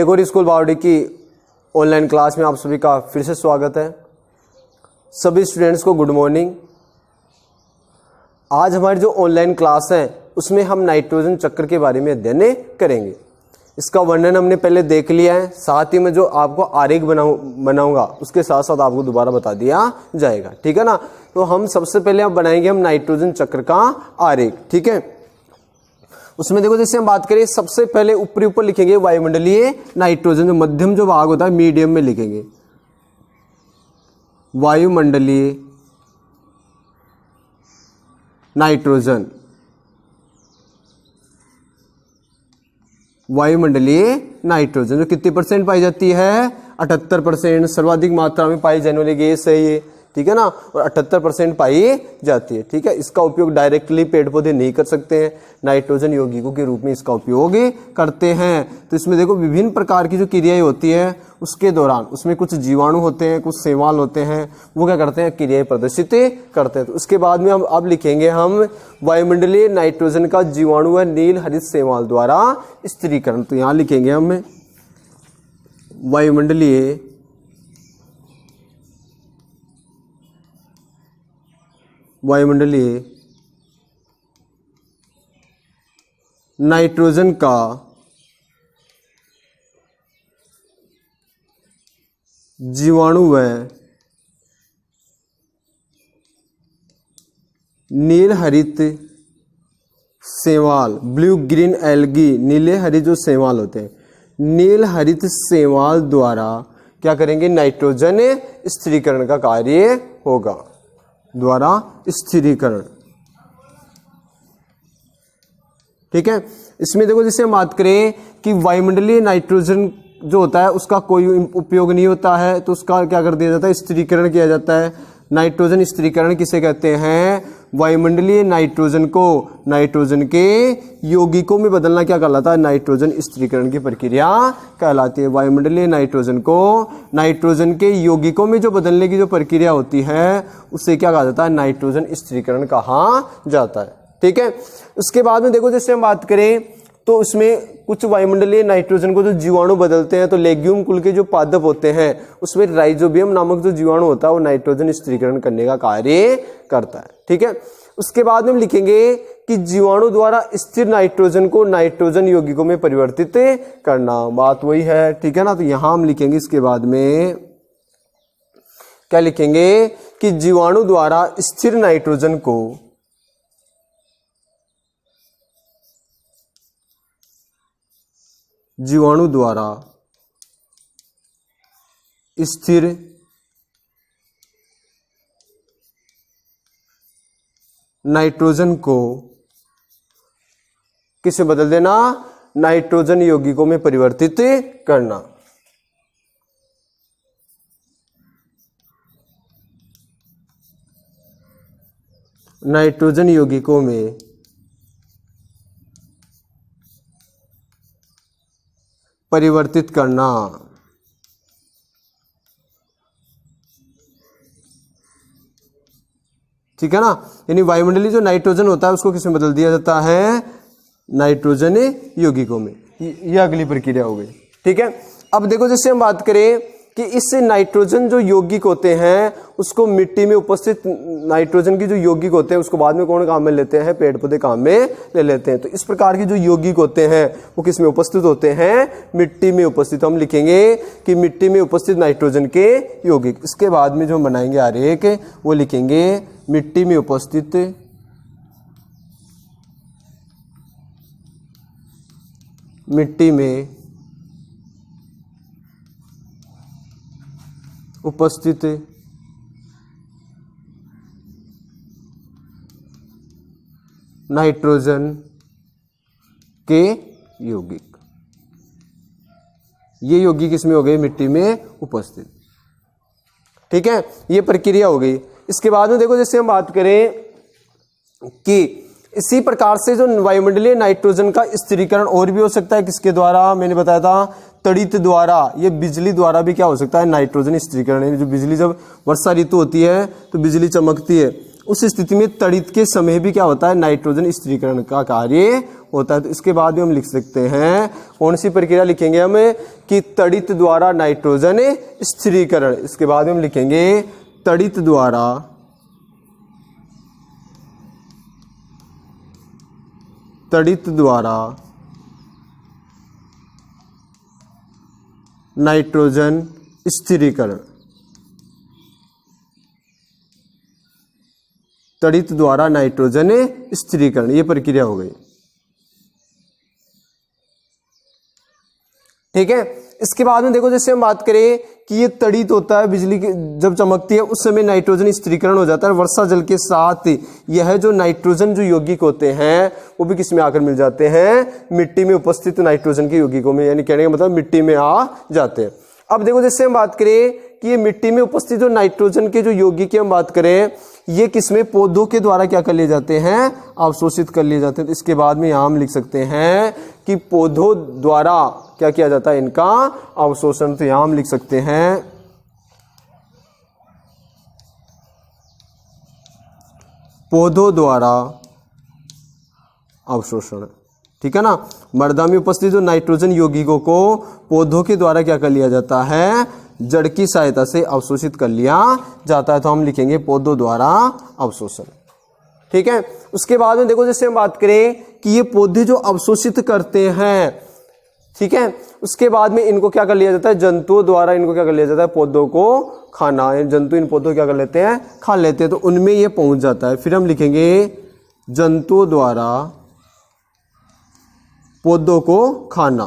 Tagore school बावड़ी की online class में आप सभी का फिर से स्वागत है। सभी स्टूडेंट्स को गुड मॉर्निंग। आज हमारी जो ऑनलाइन क्लास है उसमें हम नाइट्रोजन चक्र के बारे में अध्ययन करेंगे। इसका वर्णन हमने पहले देख लिया है, साथ ही में जो आपको आरेख बनाऊंगा उसके साथ साथ आपको दोबारा बता दिया जाएगा, ठीक है ना। तो हम सबसे पहले अब बनाएंगे हम नाइट्रोजन चक्र का आरेख, ठीक है। उसमें देखो जैसे हम बात करें, सबसे पहले ऊपर लिखेंगे वायुमंडलीय नाइट्रोजन, जो मध्यम जो भाग होता है मीडियम में लिखेंगे वायुमंडलीय नाइट्रोजन। वायुमंडलीय नाइट्रोजन जो कितनी परसेंट पाई जाती है? 78%। सर्वाधिक मात्रा में पाई जाने वाली गैस है ये, ठीक है ना, और 78% पाई जाती है, ठीक है। इसका उपयोग डायरेक्टली पेड़ पौधे नहीं कर सकते हैं, नाइट्रोजन यौगिकों के रूप में इसका उपयोग करते हैं। तो इसमें देखो विभिन्न प्रकार की जो क्रियाएं होती है उसके दौरान उसमें कुछ जीवाणु होते हैं, कुछ शैवाल होते हैं, वो क्या करते हैं? क्रियाएं प्रदर्शित करते हैं। तो उसके बाद में हम अब लिखेंगे हम वायुमंडलीय नाइट्रोजन का जीवाणु व नील हरित शैवाल द्वारा स्थिरीकरण। तो यहाँ लिखेंगे हम वायुमंडलीय नाइट्रोजन का जीवाणु व नील हरित शैवाल, ब्लू ग्रीन एल्गी, नीले हरित जो शैवाल होते हैं, नील हरित शैवाल द्वारा क्या करेंगे? नाइट्रोजन स्थिरीकरण का कार्य होगा, द्वारा स्थिरीकरण, ठीक है। इसमें देखो जैसे हम बात करें कि वायुमंडलीय नाइट्रोजन जो होता है उसका कोई उपयोग नहीं होता है, तो उसका क्या कर दिया जाता है? स्थिरीकरण किया जाता है। नाइट्रोजन स्थिरीकरण किसे कहते हैं? वायुमंडलीय नाइट्रोजन को नाइट्रोजन के यौगिकों में बदलना क्या कहलाता है? नाइट्रोजन स्थिरीकरण की प्रक्रिया कहलाती है। वायुमंडलीय नाइट्रोजन को नाइट्रोजन के यौगिकों में जो बदलने की जो प्रक्रिया होती है उससे क्या कहा जाता है? नाइट्रोजन स्थिरीकरण कहा जाता है, ठीक है। उसके बाद में देखो जैसे हम बात करें तो उसमें कुछ वायुमंडलीय नाइट्रोजन को जो जीवाणु बदलते हैं, तो लेग्यूम कुल के जो पादप होते हैं उसमें राइजोबियम नामक जो जीवाणु होता है वो नाइट्रोजन स्थिरीकरण करने का कार्य करता है, ठीक है। उसके बाद में हम लिखेंगे कि जीवाणु द्वारा स्थिर नाइट्रोजन को नाइट्रोजन यौगिकों में परिवर्तित करना, बात वही है, ठीक है ना। तो यहां हम लिखेंगे इसके बाद में क्या लिखेंगे कि जीवाणु द्वारा स्थिर नाइट्रोजन को जीवाणु द्वारा स्थिर नाइट्रोजन को किसे बदल देना? नाइट्रोजन यौगिकों में परिवर्तित करना। नाइट्रोजन यौगिकों में परिवर्तित करना, ठीक है ना। यानी वायुमंडलीय जो नाइट्रोजन होता है उसको किसमें बदल दिया जाता है? नाइट्रोजन यौगिकों में। ये अगली प्रक्रिया हो गई, ठीक है। अब देखो जैसे हम बात करें कि इस नाइट्रोजन जो यौगिक होते हैं उसको मिट्टी में उपस्थित नाइट्रोजन की जो यौगिक होते हैं उसको बाद में कौन काम में लेते हैं? पेड़ पौधे काम में ले लेते हैं। तो इस प्रकार की जो यौगिक होते हैं वो किस में उपस्थित होते हैं? मिट्टी में उपस्थित। हम लिखेंगे कि मिट्टी में उपस्थित नाइट्रोजन के यौगिक। इसके बाद में जो हम बनाएंगे आरेख वो लिखेंगे मिट्टी में उपस्थित नाइट्रोजन के यौगिक। ये यौगिक इसमें हो गए मिट्टी में उपस्थित, ठीक है। ये प्रक्रिया हो गई। इसके बाद में देखो जैसे हम बात करें कि इसी प्रकार से जो वायुमंडलीय नाइट्रोजन का स्थिरीकरण और भी हो सकता है, किसके द्वारा? मैंने बताया था तड़ित द्वारा। ये बिजली द्वारा भी क्या हो सकता है? नाइट्रोजन स्थिरीकरण। जो बिजली जब वर्षा ऋतु होती है तो बिजली चमकती है, उस स्थिति में तड़ित के समय भी क्या होता है, नाइट्रोजन स्थिरीकरण का कार्य होता है। तो इसके बाद भी हम लिख सकते हैं, कौन सी प्रक्रिया लिखेंगे हम, कि तड़ित द्वारा नाइट्रोजन स्थिरीकरण। इसके बाद हम लिखेंगे तड़ित द्वारा नाइट्रोजन स्थिरीकरण, तड़ित द्वारा नाइट्रोजन स्थिरीकरण, ये प्रक्रिया हो गई। ठीक है। इसके बाद में देखो, जैसे हम बात करें कि ये तड़ित होता है, बिजली की जब चमकती है उस समय नाइट्रोजन स्थिरीकरण हो जाता है। वर्षा जल के साथ यह जो नाइट्रोजन जो यौगिक होते हैं वो भी किस में आकर मिल जाते हैं, मिट्टी में उपस्थित नाइट्रोजन के यौगिकों में, यानी कहने का मतलब मिट्टी में आ जाते हैं। अब देखो, जैसे हम बात करें कि ये मिट्टी में उपस्थित जो नाइट्रोजन के जो यौगिक की हम बात करें, ये किसमें, पौधों के द्वारा क्या कर लिए जाते हैं, अवशोषित कर लिए जाते हैं। तो इसके बाद में यहाँ हम लिख सकते हैं कि पौधों द्वारा क्या किया जाता है, इनका अवशोषण। तो यहाँ हम लिख सकते हैं पौधों द्वारा अवशोषण। ठीक है ना। मृदा में उपस्थित जो नाइट्रोजन यौगिकों को पौधों के द्वारा क्या कर लिया जाता है, जड़ की सहायता से अवशोषित कर लिया जाता है। तो हम लिखेंगे पौधों द्वारा अवशोषण। ठीक है। उसके बाद में देखो, जैसे हम बात करें कि ये पौधे जो अवशोषित करते हैं, ठीक है, उसके बाद में इनको क्या कर लिया जाता है, जंतुओं द्वारा इनको क्या कर लिया जाता है, पौधों को खाना। जंतु इन पौधों क्या कर लेते हैं, खा लेते हैं। तो उनमें ये पहुंच जाता है। फिर हम लिखेंगे जंतुओं द्वारा पौधों को खाना।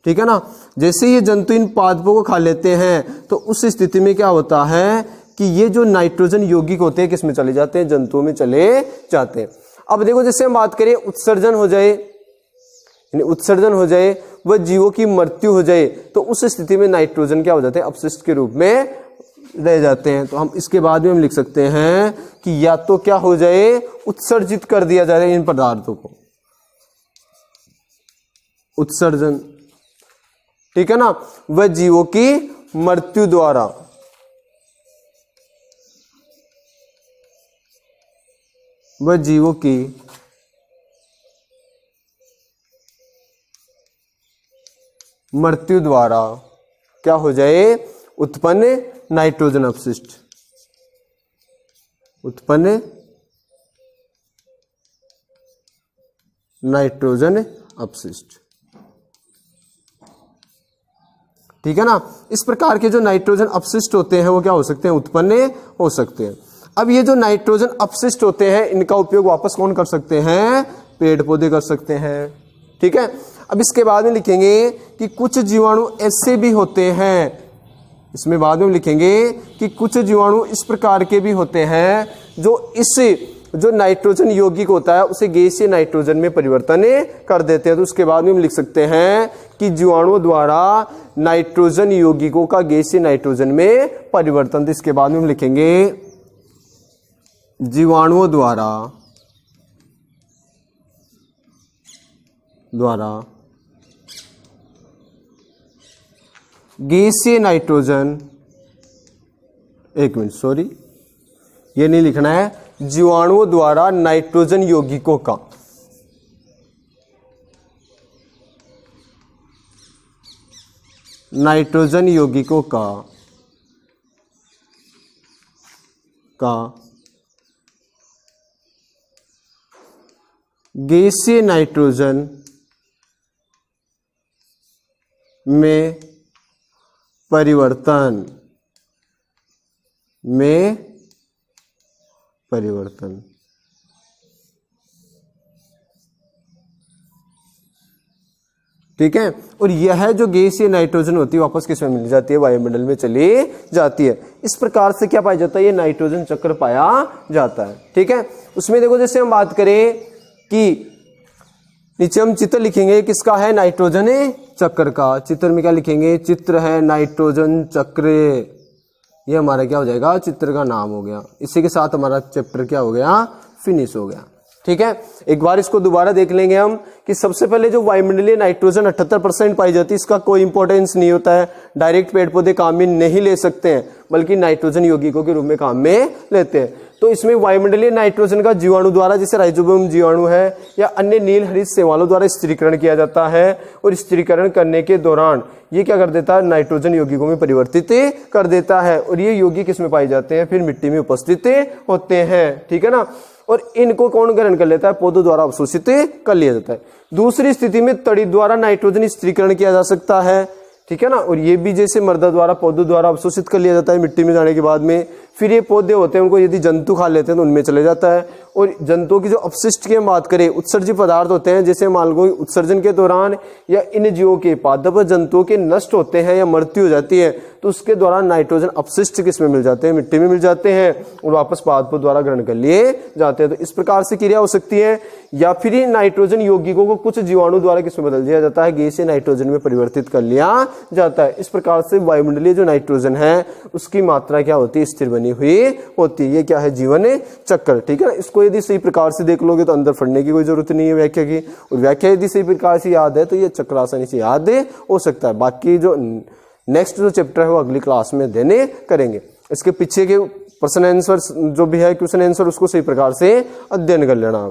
ठीक है ना। जैसे ये जंतु इन पादपों को खा लेते हैं तो उस स्थिति में क्या होता है कि ये जो नाइट्रोजन यौगिक होते हैं किस में चले जाते हैं, जंतुओं में चले जाते हैं। अब देखो, जैसे हम बात करें उत्सर्जन हो जाए, यानी उत्सर्जन हो जाए, वह जीवों की मृत्यु हो जाए, तो उस स्थिति में नाइट्रोजन क्या हो जाते हैं, अपशिष्ट के रूप में रह जाते हैं। तो हम इसके बाद में हम लिख सकते हैं कि या तो क्या हो जाए, उत्सर्जित कर दिया जाए इन पदार्थों को, उत्सर्जन। ठीक है ना। वह जीवों की मृत्यु द्वारा, वह जीवों की मृत्यु द्वारा क्या हो जाए, उत्पन्न नाइट्रोजन अपशिष्ट, उत्पन्न नाइट्रोजन अपशिष्ट। ठीक है ना। इस प्रकार के जो नाइट्रोजन अपशिष्ट होते हैं वो क्या हो सकते हैं, उत्पन्न हो सकते हैं। अब ये जो नाइट्रोजन अपशिष्ट होते हैं इनका उपयोग वापस कौन कर सकते हैं, पेड़ पौधे कर सकते हैं। ठीक है। अब इसके बाद में लिखेंगे कि कुछ जीवाणु ऐसे भी होते हैं, इसमें बाद में लिखेंगे कि कुछ जीवाणु इस प्रकार के भी होते हैं जो इस जो नाइट्रोजन यौगिक होता है उसे गैसीय नाइट्रोजन में परिवर्तन कर देते हैं। तो उसके बाद में हम लिख सकते हैं कि जीवाणुओं द्वारा नाइट्रोजन यौगिकों का गैसीय नाइट्रोजन में परिवर्तन। तो इसके बाद में हम लिखेंगे जीवाणुओं द्वारा गैसीय नाइट्रोजन, एक मिनट सॉरी, ये नहीं लिखना है, जीवाणुओं द्वारा नाइट्रोजन यौगिकों का नाइट्रोजन यौगिकों का गैसीय नाइट्रोजन में परिवर्तन ठीक है। और यह जो गैसीय नाइट्रोजन होती है वापस किसमें मिल जाती है, वायुमंडल में चली जाती है। इस प्रकार से क्या पाया जाता है, ये नाइट्रोजन चक्र पाया जाता है। ठीक है। उसमें देखो, जैसे हम बात करें कि नीचे हम चित्र लिखेंगे किसका है, नाइट्रोजन चक्र का। चित्र में क्या लिखेंगे, चित्र है नाइट्रोजन चक्र, ये हमारा क्या हो जाएगा, चित्र का नाम हो गया। इसी के साथ हमारा चैप्टर क्या हो गया, फिनिश हो गया। ठीक है, एक बार इसको दोबारा देख लेंगे हम कि सबसे पहले जो वायुमंडलीय नाइट्रोजन 78% पाई जाती है, इसका कोई इंपॉर्टेंस नहीं होता है, डायरेक्ट पेड़ पौधे काम में नहीं ले सकते हैं, बल्कि नाइट्रोजन यौगिकों के रूप में काम में लेते हैं। तो इसमें वायुमंडलीय नाइट्रोजन का जीवाणु द्वारा, जैसे राइजोबियम जीवाणु है या अन्य नील हरित शैवालों द्वारा स्थिरीकरण किया जाता है, और स्थिरीकरण करने के दौरान ये क्या कर देता है, नाइट्रोजन यौगिकों में परिवर्तित कर देता है, और ये यौगिक किसमें पाए जाते हैं, फिर मिट्टी में उपस्थित होते हैं। ठीक है ना, और इनको कौन ग्रहण कर लेता है, पौधों द्वारा अवशोषित कर लिया जाता है। दूसरी स्थिति में तड़ी द्वारा नाइट्रोजन स्थिरीकरण किया जा सकता है। ठीक है ना, और ये भी जैसे मृदा द्वारा, पौधों द्वारा अवशोषित कर लिया जाता है मिट्टी में जाने के बाद में। फिर ये पौधे होते हैं, उनको यदि जंतु खा लेते हैं तो उनमें चले जाता है। और जंतुओं की जो अपशिष्ट की हम बात करें, उत्सर्जित पदार्थ होते हैं, जैसे मान लो उत्सर्जन के दौरान या इन जीवों के पादप जंतुओं के नष्ट होते हैं या मृत्यु हो जाती है, तो उसके दौरान नाइट्रोजन अपशिष्ट किसमें मिल जाते हैं, मिट्टी में मिल जाते हैं, और वापस पादपों द्वारा ग्रहण कर लिए जाते हैं। तो इस प्रकार से क्रिया हो सकती है। या फिर नाइट्रोजन यौगिकों को कुछ जीवाणु द्वारा किसमें बदल दिया जाता है, गैसीय नाइट्रोजन में परिवर्तित कर लिया जाता है। इस प्रकार से वायुमंडलीय जो नाइट्रोजन है उसकी मात्रा क्या होती है, स्थिर बनी हुई होती है। ये क्या है, जीवन चक्र। ठीक है ना, इसको यदि सही प्रकार से देख लोगे तो अंदर पढ़ने की कोई जरूरत नहीं है व्याख्या की, और व्याख्या यदि सही प्रकार से याद है तो ये चक्र आसानी से याद हो सकता है। बाकी जो नेक्स्ट जो चैप्टर है वो अगली क्लास में देने करेंगे। इसके पीछे के प्रश्न आंसर जो भी है, क्वेश्चन आंसर, उसको सही प्रकार से अध्ययन कर लेना।